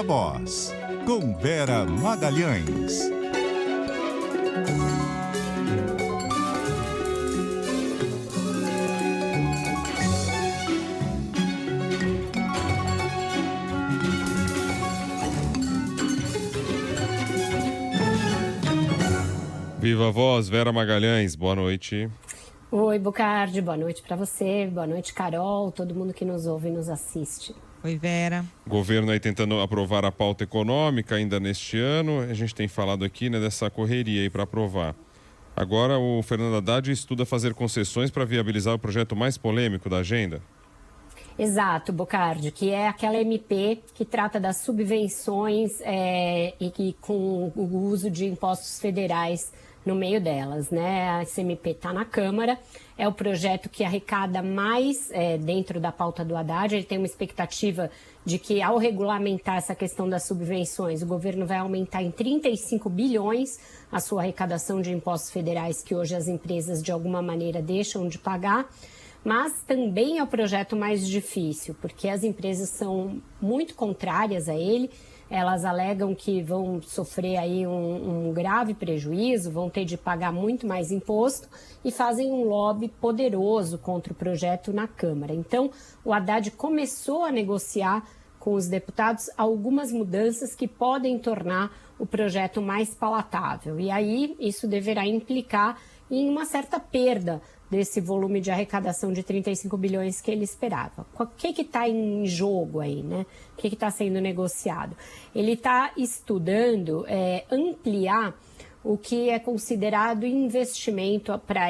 Viva Voz, com Vera Magalhães. Viva Voz, Vera Magalhães, boa noite. Oi, Bocardi, boa noite para você, boa noite, Carol, todo mundo que nos ouve e nos assiste. Oi, Vera. O governo aí tentando aprovar a pauta econômica ainda neste ano, a gente tem falado aqui, né, dessa correria aí para aprovar. Agora o Fernando Haddad estuda fazer concessões para viabilizar o projeto mais polêmico da agenda. Exato, Bocardi, que é aquela MP que trata das subvenções e que com o uso de impostos federais no meio delas, né? Essa MP está na Câmara, é o projeto que arrecada mais dentro da pauta do Haddad. Ele tem uma expectativa de que, ao regulamentar essa questão das subvenções, o governo vai aumentar em 35 bilhões a sua arrecadação de impostos federais que hoje as empresas, de alguma maneira, deixam de pagar. Mas também é o projeto mais difícil, porque as empresas são muito contrárias a ele. Elas alegam que vão sofrer aí um grave prejuízo, vão ter de pagar muito mais imposto e fazem um lobby poderoso contra o projeto na Câmara. Então, o Haddad começou a negociar com os deputados algumas mudanças que podem tornar o projeto mais palatável. E aí, isso deverá implicar em uma certa perda desse volume de arrecadação de 35 bilhões que ele esperava. O que está em jogo aí, né? O que está sendo negociado? Ele está estudando ampliar o que é considerado investimento para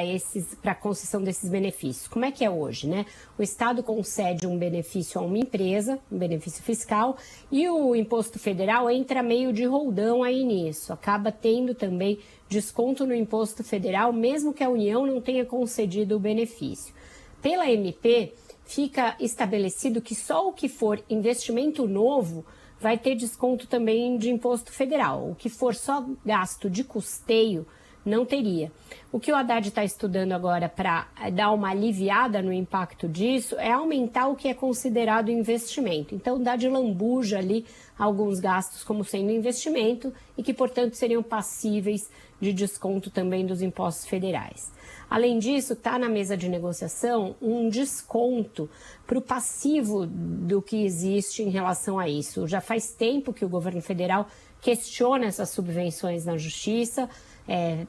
a concessão desses benefícios. Como é que é hoje, né? O Estado concede um benefício a uma empresa, um benefício fiscal, e o imposto federal entra meio de roldão aí nisso. Acaba tendo também desconto no imposto federal, mesmo que a União não tenha concedido o benefício. Pela MP, fica estabelecido que só o que for investimento novo vai ter desconto também de imposto federal. O que for só gasto de custeio, não teria. O que o Haddad está estudando agora para dar uma aliviada no impacto disso é aumentar o que é considerado investimento. Então, dá de lambuja ali alguns gastos como sendo investimento e que, portanto, seriam passíveis de desconto também dos impostos federais. Além disso, está na mesa de negociação um desconto para o passivo do que existe em relação a isso. Já faz tempo que o governo federal questiona essas subvenções na Justiça.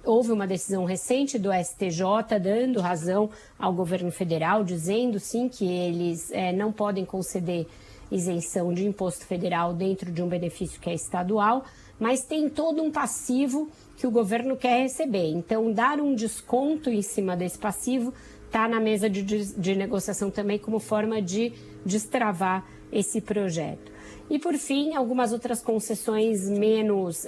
Houve uma decisão recente do STJ dando razão ao governo federal, dizendo sim que eles não podem conceder isenção de imposto federal dentro de um benefício que é estadual, mas tem todo um passivo que o governo quer receber. Então, dar um desconto em cima desse passivo está na mesa de negociação também como forma de destravar esse projeto. E, por fim, algumas outras concessões menos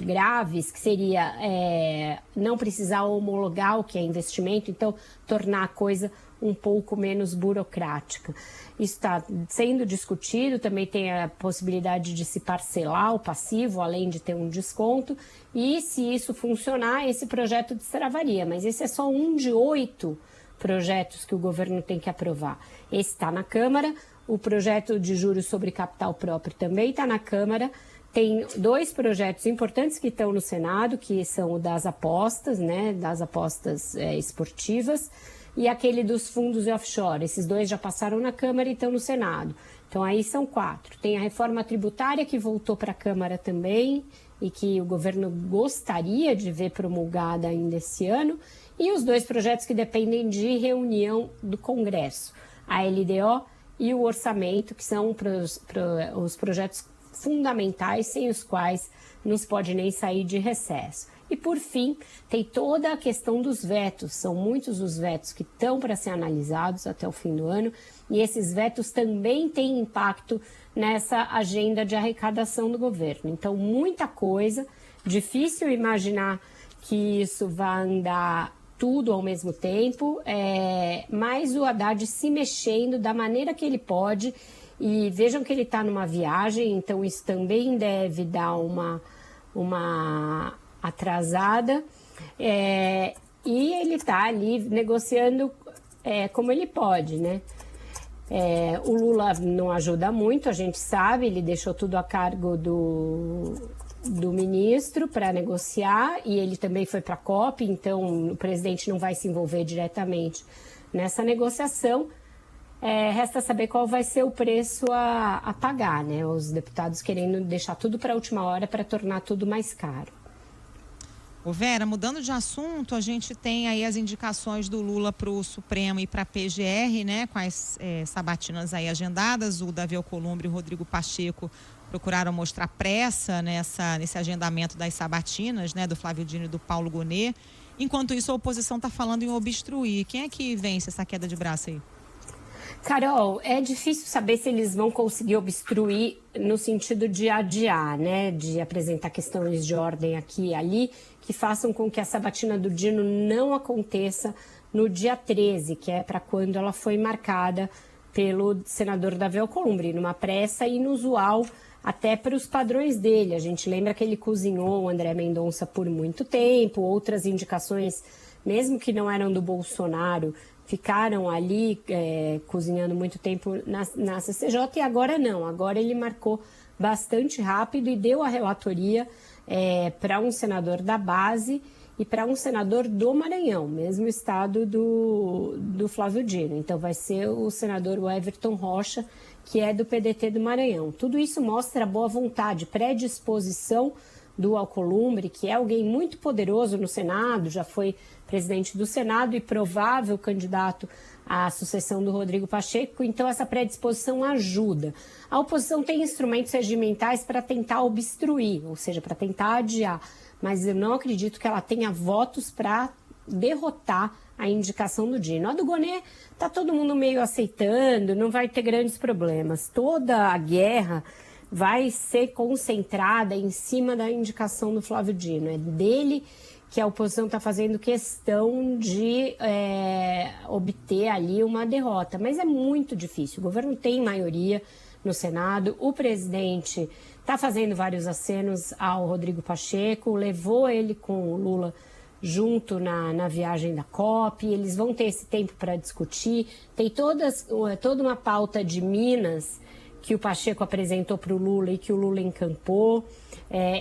graves, que seria não precisar homologar o que é investimento, então tornar a coisa um pouco menos burocrática. Isso está sendo discutido, também tem a possibilidade de se parcelar o passivo, além de ter um desconto, e se isso funcionar, esse projeto destravaria, mas esse é só um de 8 projetos que o governo tem que aprovar. Esse está na Câmara, o projeto de juros sobre capital próprio também está na Câmara. Tem 2 projetos importantes que estão no Senado, que são o das apostas, né, das apostas esportivas, e aquele dos fundos offshore. Esses 2 já passaram na Câmara e estão no Senado. Então aí são 4. Tem a reforma tributária que voltou para a Câmara também e que o governo gostaria de ver promulgada ainda esse ano. E os 2 projetos que dependem de reunião do Congresso, a LDO e o orçamento, que são os projetos fundamentais sem os quais não se pode nem sair de recesso. E, por fim, tem toda a questão dos vetos. São muitos os vetos que estão para ser analisados até o fim do ano. E esses vetos também têm impacto nessa agenda de arrecadação do governo. Então, muita coisa. Difícil imaginar que isso vai andar tudo ao mesmo tempo. Mas o Haddad se mexendo da maneira que ele pode. E vejam que ele está numa viagem, então isso também deve dar uma atrasada, e ele está ali negociando como ele pode, né? O Lula não ajuda muito, a gente sabe, ele deixou tudo a cargo do ministro para negociar e ele também foi para a COP, então o presidente não vai se envolver diretamente nessa negociação. Resta saber qual vai ser o preço a pagar, né? Os deputados querendo deixar tudo para a última hora para tornar tudo mais caro. Vera, mudando de assunto, a gente tem aí as indicações do Lula para o Supremo e para a PGR, né? Com as sabatinas aí agendadas. O Davi Alcolumbre e o Rodrigo Pacheco procuraram mostrar pressa nesse agendamento das sabatinas, né? Do Flávio Dino e do Paulo Gonet. Enquanto isso, a oposição está falando em obstruir. Quem é que vence essa queda de braço aí? Carol, é difícil saber se eles vão conseguir obstruir no sentido de adiar, né? De apresentar questões de ordem aqui e ali, que façam com que a sabatina do Dino não aconteça no dia 13, que é para quando ela foi marcada pelo senador Davi Alcolumbre, numa pressa inusual até para os padrões dele. A gente lembra que ele cozinhou o André Mendonça por muito tempo, outras indicações, mesmo que não eram do Bolsonaro, ficaram ali cozinhando muito tempo na CCJ e agora não. Agora ele marcou bastante rápido e deu a relatoria para um senador da base e para um senador do Maranhão, mesmo estado do Flávio Dino. Então vai ser o senador Everton Rocha, que é do PDT do Maranhão. Tudo isso mostra a boa vontade, predisposição do Alcolumbre, que é alguém muito poderoso no Senado, já foi presidente do Senado e provável candidato à sucessão do Rodrigo Pacheco, então essa predisposição ajuda. A oposição tem instrumentos regimentais para tentar obstruir, ou seja, para tentar adiar, mas eu não acredito que ela tenha votos para derrotar a indicação do Dino. A do Gonet está todo mundo meio aceitando, não vai ter grandes problemas. Toda a guerra vai ser concentrada em cima da indicação do Flávio Dino. É dele que a oposição está fazendo questão de obter ali uma derrota. Mas é muito difícil. O governo tem maioria no Senado. O presidente está fazendo vários acenos ao Rodrigo Pacheco, levou ele com o Lula junto na viagem da COP. Eles vão ter esse tempo para discutir. Tem toda uma pauta de Minas que o Pacheco apresentou para o Lula e que o Lula encampou,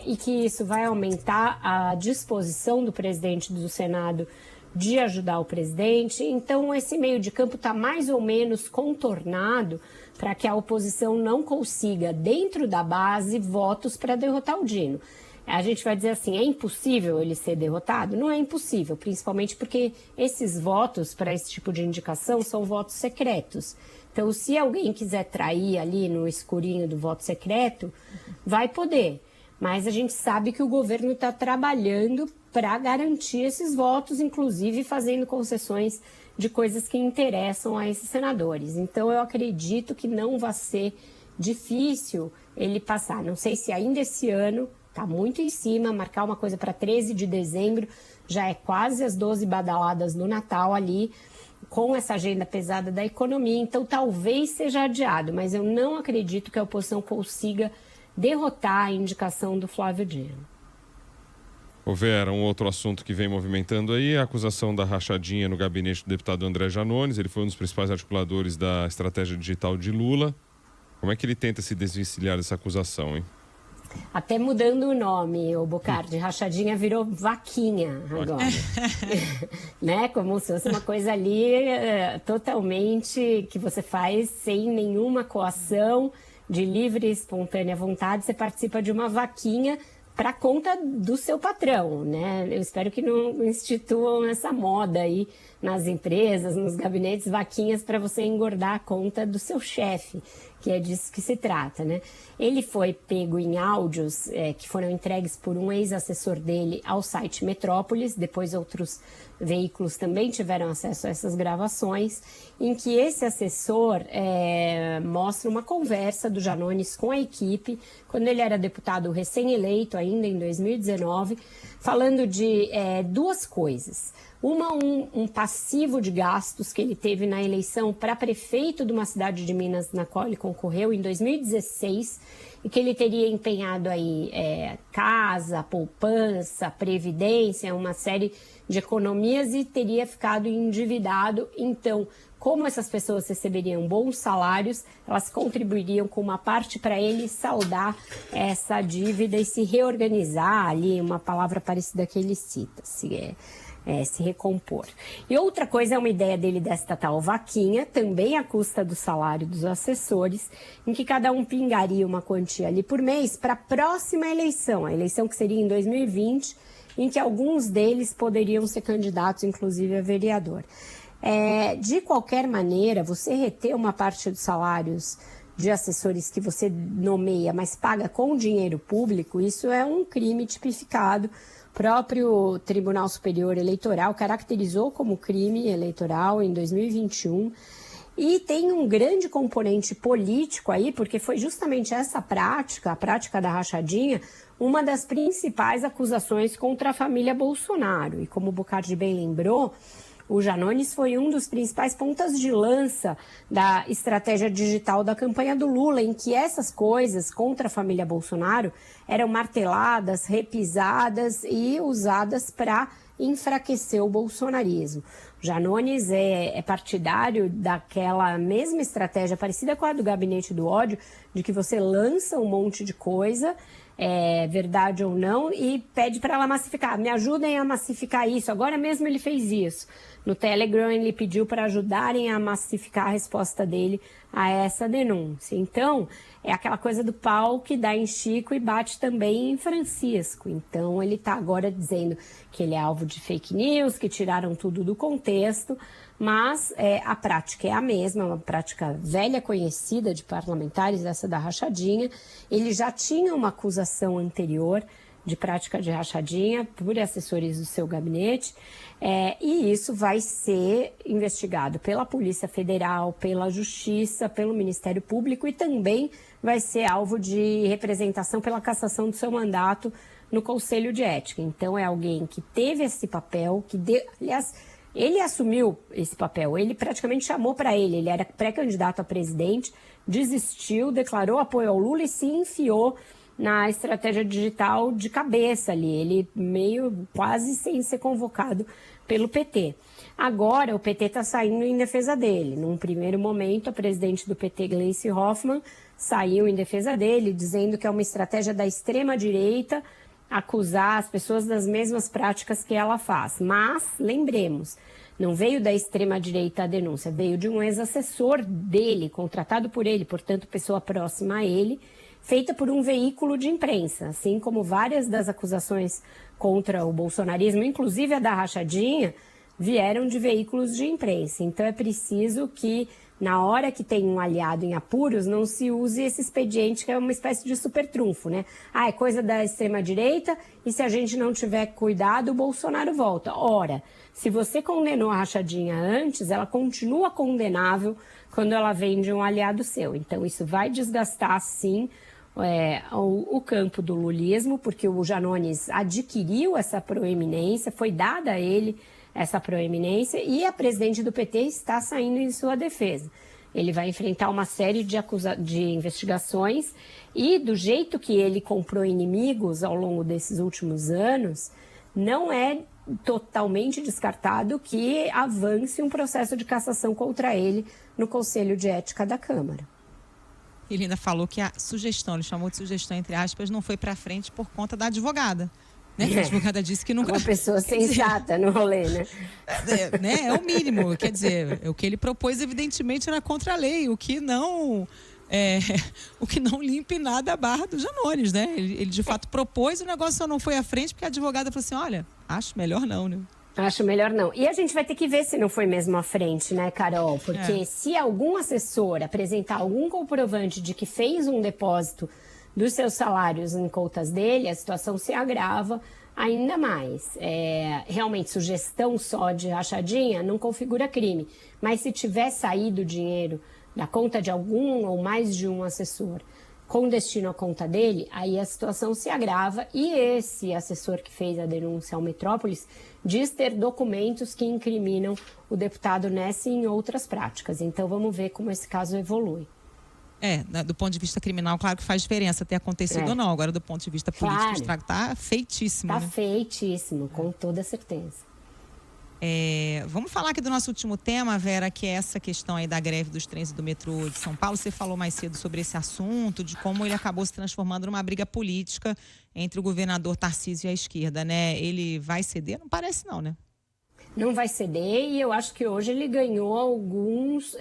e que isso vai aumentar a disposição do presidente do Senado de ajudar o presidente. Então, esse meio de campo está mais ou menos contornado para que a oposição não consiga, dentro da base, votos para derrotar o Dino. A gente vai dizer assim, é impossível ele ser derrotado? Não é impossível, principalmente porque esses votos para esse tipo de indicação são votos secretos. Então, se alguém quiser trair ali no escurinho do voto secreto, vai poder. Mas a gente sabe que o governo está trabalhando para garantir esses votos, inclusive fazendo concessões de coisas que interessam a esses senadores. Então, eu acredito que não vai ser difícil ele passar. Não sei se ainda esse ano, está muito em cima, marcar uma coisa para 13 de dezembro, já é quase as 12 badaladas do Natal ali, com essa agenda pesada da economia, então talvez seja adiado, mas eu não acredito que a oposição consiga derrotar a indicação do Flávio Dino. Vera, um outro assunto que vem movimentando aí é a acusação da rachadinha no gabinete do deputado André Janones. Ele foi um dos principais articuladores da estratégia digital de Lula. Como é que ele tenta se desvencilhar dessa acusação, hein? Até mudando o nome, o Bocardi, rachadinha virou vaquinha agora. Né? Como se fosse uma coisa ali totalmente que você faz sem nenhuma coação, de livre e espontânea vontade, você participa de uma vaquinha para conta do seu patrão, né? Eu espero que não instituam essa moda aí nas empresas, nos gabinetes, vaquinhas para você engordar a conta do seu chefe, que é disso que se trata, né? Ele foi pego em áudios que foram entregues por um ex-assessor dele ao site Metrópolis, depois outros veículos também tiveram acesso a essas gravações, em que esse assessor mostra uma conversa do Janones com a equipe, quando ele era deputado recém-eleito, ainda em 2019, falando de duas coisas. Um passivo de gastos que ele teve na eleição para prefeito de uma cidade de Minas, na qual ele concorreu em 2016, e que ele teria empenhado aí casa, poupança, previdência, uma série de economias e teria ficado endividado. Então, como essas pessoas receberiam bons salários, elas contribuiriam com uma parte para ele saldar essa dívida e se reorganizar ali, uma palavra parecida que ele cita, se recompor. E outra coisa é uma ideia dele desta tal vaquinha, também à custa do salário dos assessores, em que cada um pingaria uma quantia ali por mês para a próxima eleição, a eleição que seria em 2020, em que alguns deles poderiam ser candidatos, inclusive a vereador. De qualquer maneira, você reter uma parte dos salários de assessores que você nomeia, mas paga com dinheiro público, isso é um crime tipificado. O próprio Tribunal Superior Eleitoral caracterizou como crime eleitoral em 2021 e tem um grande componente político aí, porque foi justamente essa prática, a prática da rachadinha, uma das principais acusações contra a família Bolsonaro. E como o Bocardi bem lembrou, o Janones foi um dos principais pontas de lança da estratégia digital da campanha do Lula, em que essas coisas contra a família Bolsonaro eram marteladas, repisadas e usadas para enfraquecer o bolsonarismo. O Janones é partidário daquela mesma estratégia parecida com a do gabinete do ódio, de que você lança um monte de coisa, verdade ou não, e pede para ela massificar. Me ajudem a massificar isso. Agora mesmo ele fez isso. No Telegram ele pediu para ajudarem a massificar a resposta dele a essa denúncia. Então, é aquela coisa do pau que dá em Chico e bate também em Francisco. Então, ele está agora dizendo que ele é alvo de fake news, que tiraram tudo do contexto, mas a prática é a mesma, uma prática velha conhecida de parlamentares, essa da rachadinha. Ele já tinha uma acusação anterior de prática de rachadinha por assessores do seu gabinete, e isso vai ser investigado pela Polícia Federal, pela Justiça, pelo Ministério Público e também vai ser alvo de representação pela cassação do seu mandato no Conselho de Ética. Então é alguém que teve esse papel, aliás, ele assumiu esse papel, ele praticamente chamou para ele era pré-candidato a presidente, desistiu, declarou apoio ao Lula e se enfiou na estratégia digital de cabeça ali, ele meio quase sem ser convocado pelo PT. Agora o PT está saindo em defesa dele. Num primeiro momento, a presidente do PT, Gleisi Hoffmann, saiu em defesa dele, dizendo que é uma estratégia da extrema-direita acusar as pessoas das mesmas práticas que ela faz. Mas, lembremos, não veio da extrema-direita a denúncia, veio de um ex-assessor dele, contratado por ele, portanto, pessoa próxima a ele, feita por um veículo de imprensa, assim como várias das acusações contra o bolsonarismo, inclusive a da rachadinha, vieram de veículos de imprensa. Então é preciso que, na hora que tem um aliado em apuros, não se use esse expediente que é uma espécie de super trunfo, né? É coisa da extrema-direita e se a gente não tiver cuidado, o Bolsonaro volta. Ora, se você condenou a rachadinha antes, ela continua condenável quando ela vem de um aliado seu. Então isso vai desgastar, sim, o campo do lulismo, porque o Janones adquiriu essa proeminência, foi dada a ele essa proeminência e a presidente do PT está saindo em sua defesa. Ele vai enfrentar uma série de investigações e do jeito que ele comprou inimigos ao longo desses últimos anos, não é totalmente descartado que avance um processo de cassação contra ele no Conselho de Ética da Câmara. Ele ainda falou que a sugestão, ele chamou de sugestão entre aspas, não foi para frente por conta da advogada. Né? A advogada disse que nunca... Uma pessoa sensata no rolê, né? É o mínimo, quer dizer, o que ele propôs evidentemente era contra a lei, o que não limpa em nada a barra do Janones, né? Ele de fato propôs, o negócio só não foi à frente porque a advogada falou assim, olha, acho melhor não, né? Acho melhor não. E a gente vai ter que ver se não foi mesmo à frente, né, Carol? Porque se algum assessor apresentar algum comprovante de que fez um depósito dos seus salários em contas dele, a situação se agrava ainda mais. Realmente, sugestão só de rachadinha não configura crime. Mas se tiver saído dinheiro da conta de algum ou mais de um assessor com destino à conta dele, aí a situação se agrava e esse assessor que fez a denúncia ao Metrópolis diz ter documentos que incriminam o deputado nessa e em outras práticas. Então vamos ver como esse caso evolui. Do ponto de vista criminal, claro que faz diferença ter acontecido ou não. Agora, do ponto de vista político, o estrago está feitíssimo. Está feitíssimo, com toda certeza. Vamos falar aqui do nosso último tema, Vera, que é essa questão aí da greve dos trens e do metrô de São Paulo. Você falou mais cedo sobre esse assunto, de como ele acabou se transformando numa briga política entre o governador Tarcísio e a esquerda, né? Ele vai ceder? Não parece não, né? Não vai ceder e eu acho que hoje ele ganhou alguns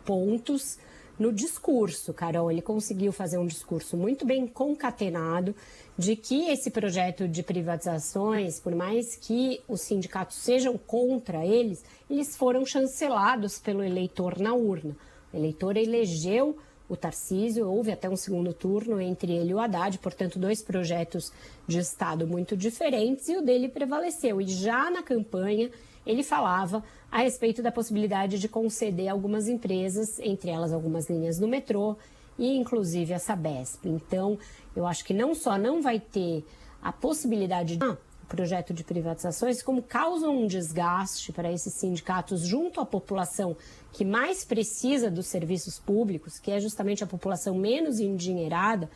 pontos no discurso, Carol. Ele conseguiu fazer um discurso muito bem concatenado de que esse projeto de privatizações, por mais que os sindicatos sejam contra eles foram chancelados pelo eleitor na urna. O eleitor elegeu o Tarcísio, houve até um segundo turno entre ele e o Haddad, portanto, 2 projetos de Estado muito diferentes e o dele prevaleceu. E já na campanha ele falava a respeito da possibilidade de conceder algumas empresas, entre elas algumas linhas do metrô e inclusive a Sabesp. Então, eu acho que não só não vai ter a possibilidade de projeto de privatizações, como causam um desgaste para esses sindicatos junto à população que mais precisa dos serviços públicos, que é justamente a população menos endinheirada,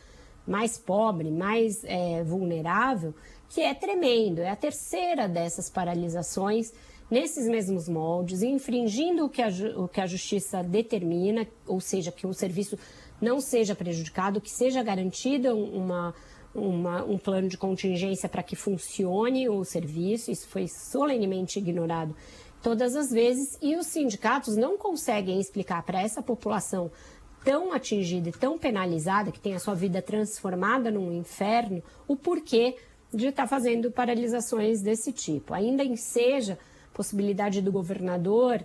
mais pobre, mais vulnerável, que é tremendo. É a terceira dessas paralisações nesses mesmos moldes, infringindo o que a justiça determina, ou seja, que o serviço não seja prejudicado, que seja garantido um plano de contingência para que funcione o serviço. Isso foi solenemente ignorado todas as vezes e os sindicatos não conseguem explicar para essa população tão atingida e tão penalizada, que tem a sua vida transformada num inferno, o porquê de estar fazendo paralisações desse tipo. Ainda enseja possibilidade do governador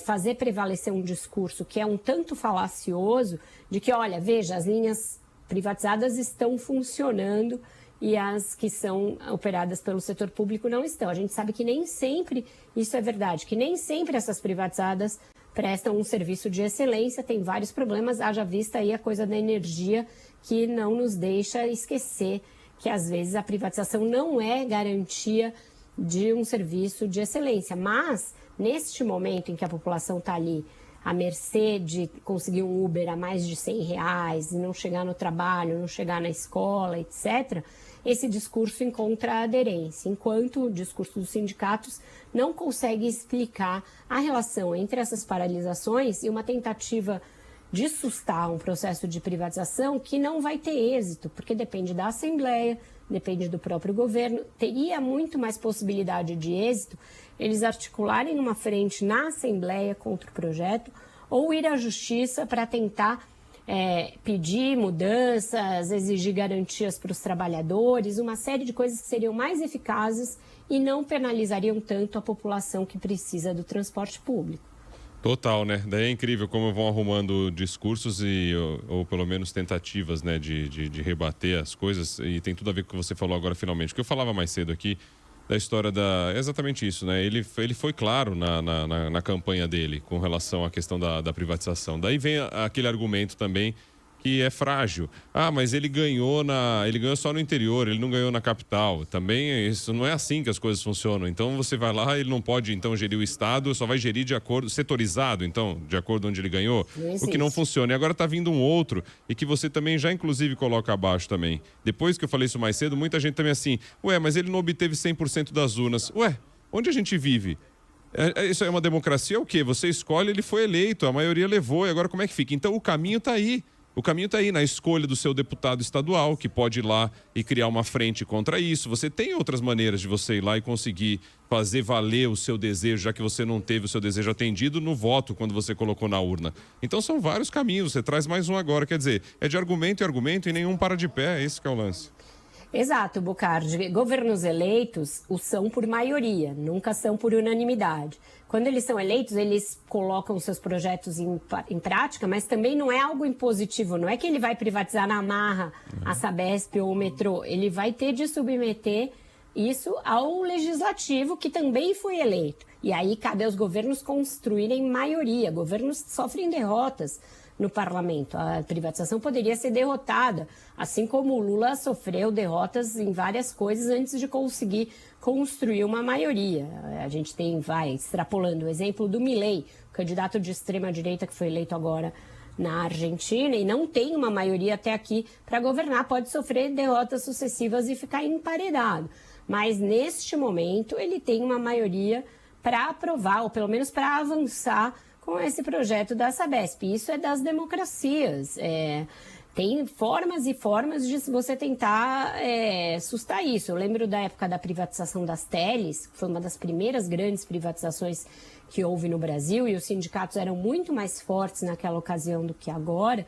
fazer prevalecer um discurso que é um tanto falacioso, de que, olha, veja, as linhas privatizadas estão funcionando e as que são operadas pelo setor público não estão. A gente sabe que nem sempre isso é verdade, que nem sempre essas privatizadas prestam um serviço de excelência, tem vários problemas, haja vista aí a coisa da energia, que não nos deixa esquecer que às vezes a privatização não é garantia de um serviço de excelência. Mas, neste momento em que a população está ali à mercê de conseguir um Uber a mais de R$100 e não chegar no trabalho, não chegar na escola, etc., esse discurso encontra aderência, enquanto o discurso dos sindicatos não consegue explicar a relação entre essas paralisações e uma tentativa de sustar um processo de privatização que não vai ter êxito, porque depende da Assembleia, depende do próprio governo. Teria muito mais possibilidade de êxito eles articularem uma frente na Assembleia contra o projeto ou ir à Justiça para tentar pedir mudanças, exigir garantias para os trabalhadores, uma série de coisas que seriam mais eficazes e não penalizariam tanto a população que precisa do transporte público. Total, né? Daí é incrível como vão arrumando discursos ou pelo menos tentativas, né, de rebater as coisas. E tem tudo a ver com o que você falou agora, finalmente. O que eu falava mais cedo aqui, da história é exatamente isso, né? Ele foi claro na campanha dele com relação à questão da privatização. Daí vem aquele argumento também que é frágil. Ah, mas ele ganhou só no interior, ele não ganhou na capital. Também isso não é assim que as coisas funcionam. Então você vai lá, ele não pode então gerir o Estado, só vai gerir de acordo, setorizado, então, de acordo onde ele ganhou. O que não funciona. E agora está vindo um outro, e que você também já inclusive coloca abaixo também. Depois que eu falei isso mais cedo, muita gente também assim, mas ele não obteve 100% das urnas. Onde a gente vive? Isso é uma democracia, o quê? Você escolhe, ele foi eleito, a maioria levou, e agora como é que fica? Então o caminho está aí. O caminho está aí na escolha do seu deputado estadual, que pode ir lá e criar uma frente contra isso. Você tem outras maneiras de você ir lá e conseguir fazer valer o seu desejo, já que você não teve o seu desejo atendido no voto quando você colocou na urna. Então são vários caminhos, você traz mais um agora. Quer dizer, é de argumento em argumento e nenhum para de pé, é esse que é o lance. Exato, Bocardi. Governos eleitos o são por maioria, nunca são por unanimidade. Quando eles são eleitos, eles colocam seus projetos em prática, mas também não é algo impositivo. Não é que ele vai privatizar na marra a Sabesp ou o metrô. Ele vai ter de submeter isso ao legislativo, que também foi eleito. E aí cabe aos governos construírem maioria. Governos sofrem derrotas no parlamento. A privatização poderia ser derrotada, assim como o Lula sofreu derrotas em várias coisas antes de conseguir construir uma maioria. A gente extrapolando o exemplo do Milei, candidato de extrema-direita que foi eleito agora na Argentina e não tem uma maioria até aqui para governar, pode sofrer derrotas sucessivas e ficar emparedado. Mas neste momento ele tem uma maioria para aprovar, ou pelo menos para avançar com esse projeto da Sabesp. Isso é das democracias. Tem formas e formas de você tentar sustar isso. Eu lembro da época da privatização das teles, que foi uma das primeiras grandes privatizações que houve no Brasil, e os sindicatos eram muito mais fortes naquela ocasião do que agora,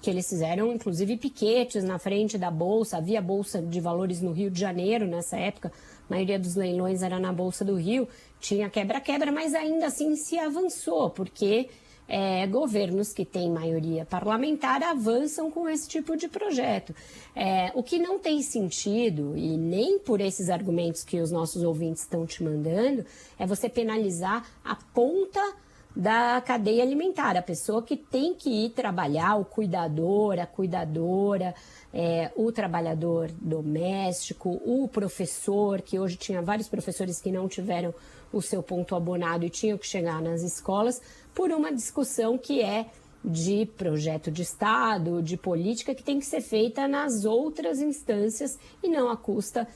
que eles fizeram, inclusive, piquetes na frente da Bolsa. Havia Bolsa de Valores no Rio de Janeiro nessa época, a maioria dos leilões era na Bolsa do Rio, tinha quebra-quebra, mas ainda assim se avançou, porque governos que têm maioria parlamentar avançam com esse tipo de projeto. O que não tem sentido, e nem por esses argumentos que os nossos ouvintes estão te mandando, é você penalizar a ponta da cadeia alimentar, a pessoa que tem que ir trabalhar, o cuidador, a cuidadora, o trabalhador doméstico, o professor, que hoje tinha vários professores que não tiveram o seu ponto abonado e tinham que chegar nas escolas, por uma discussão que é de projeto de Estado, de política que tem que ser feita nas outras instâncias e não à custa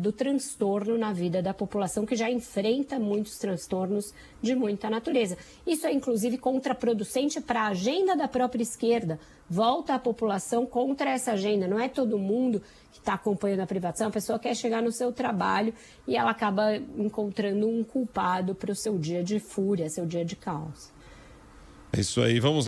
do transtorno na vida da população, que já enfrenta muitos transtornos de muita natureza. Isso é, inclusive, contraproducente para a agenda da própria esquerda. Volta a população contra essa agenda. Não é todo mundo que está acompanhando a privatização, a pessoa quer chegar no seu trabalho e ela acaba encontrando um culpado para o seu dia de fúria, seu dia de caos. É isso aí, vamos